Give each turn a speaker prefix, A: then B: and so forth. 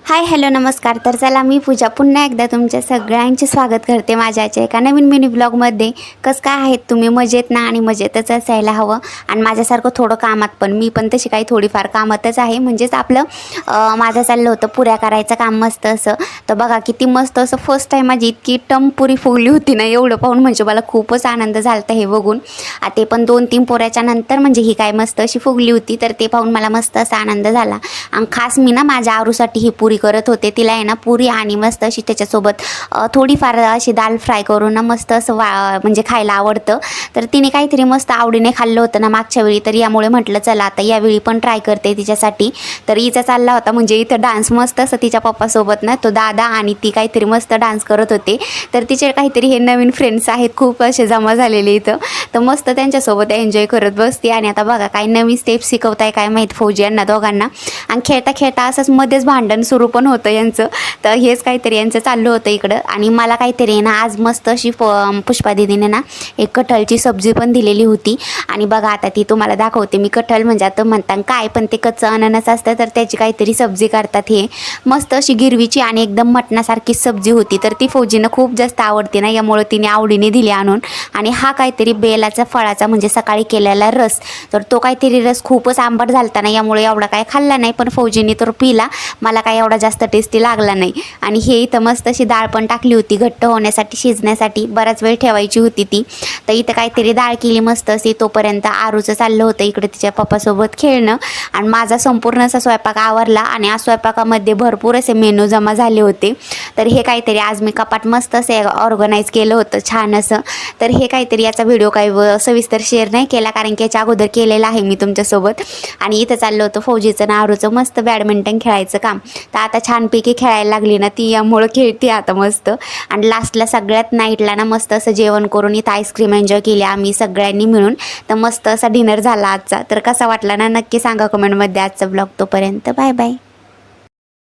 A: Hi hello नमस्कार। तर चला मी पूजा पुन्हा एकदा तुमच्या सगळ्यांचे स्वागत करते माझ्याच्या एका नवीन मिनी ब्लॉगमध्ये। कसं काय आहेत तुम्ही? मजेत ना? आणि मजेतच असायला हवं। आणि माझ्यासारखं थोडं कामात पण मी पण तशी काही थोडीफार कामातच आहे। म्हणजेच आपलं माझं चाललं होतं पुऱ्या करायचं काम मस्त असं। तर बघा किती मस्त असं फर्स्ट टाईम माझी इतकी पुरी फुगली होती ना, एवढं पाहून म्हणजे मला खूपच आनंद झाला हे बघून। ते पण 2-3 पोऱ्याच्या नंतर म्हणजे ही काय मस्त अशी फुगली होती, तर ते पाहून मला मस्त असा आनंद झाला। आणि खास मी ना माझ्या आरूसाठी ही पुरी करत होते। तिला आहे ना पुरी आणि मस्त अशी त्याच्यासोबत थोडीफार अशी दाल फ्राय करून ना मस्त असं म्हणजे खायला आवडतं। तर तिने काहीतरी मस्त आवडीने खाल्लं होतं ना मागच्या वेळी, तर यामुळे म्हटलं चला आता यावेळी पण ट्राय करते तिच्यासाठी। तर हिचा चालला होता म्हणजे इथं डान्स मस्त असं तिच्या पप्पासोबत ना, तो दादा आणि ती काहीतरी मस्त डान्स करत होते। तर तिचे काहीतरी हे नवीन फ्रेंड्स आहेत खूप असे जमा झालेले इथं, तर मस्त त्यांच्यासोबत एन्जॉय करत बसते। आणि आता बघा काय नवीन स्टेप शिकवताय काय माहीत फौजी यांना दोघांना। आणि खेळता खेळता असंच मध्येच भांडण सुरू पण होतं यांचं। तर हेच काहीतरी यांचं चाललं होतं इकडं। आणि मला काहीतरी ना आज मस्त अशी पुष्पा दीदीने ना एक कटहलची सब्जी पण दिलेली होती। आणि बघा आता ती तुम्हाला दाखवते मी। कटहल म्हणजे आता म्हणतात काय, पण ते कच्चं अननस असतं, तर त्याची काहीतरी सब्जी करतात हे। मस्त अशी गिरवीची आणि एकदम मटणासारखी सब्जी होती। तर ती फौजीनं खूप जास्त आवडते ना, यामुळे तिने आवडीने दिली आणून। आणि हा काहीतरी बेलाचा फळाचा म्हणजे सकाळी केलेला रस, तर तो काहीतरी रस खूपच आंबट झालता ना, यामुळे एवढा काय खाल्ला नाही, पण फौजीने तर पिला। मला काय एवढा जास्त टेस्टी लागला नाही। आणि हे इथं मस्त अशी डाळ पण टाकली होती घट्ट होण्यासाठी, शिजण्यासाठी बराच वेळ ठेवायची होती ती। तर इथं काहीतरी डाळ केली मस्त अशी। तोपर्यंत आरूचं चाललं होतं इकडे तिच्या पप्पासोबत खेळणं। आणि माझा संपूर्ण असा स्वयंपाक आवरला। आणि आज स्वयंपाकामध्ये भरपूर असे मेनू जमा झाले होते। तर हे काहीतरी आज मी कपाट मस्त असे ऑर्गनाईज केलं होतं छान असं। तर हे काहीतरी याचा व्हिडिओ काही सविस्तर शेअर नाही केला, कारण की याच्या अगोदर केलेला आहे मी तुमच्यासोबत। आणि इथं चाललं होतं फौजीचं ना आरूचं मस्त बॅडमिंटन खेळायचं काम। तर आता छानपैकी खेळायला लागली ना ती, यामुळं खेळते आता मस्त। आणि लास्टला सगळ्यात नाईटला ना मस्त असं जेवण करून इथं आईस्क्रीम एन्जॉय केली आम्ही सगळ्यांनी मिळून। तर मस्त असा डिनर झाला आजचा। तर कसा वाटला ना नक्की सांगा कमेंटमध्ये आजचा ब्लॉग। तोपर्यंत बाय बाय।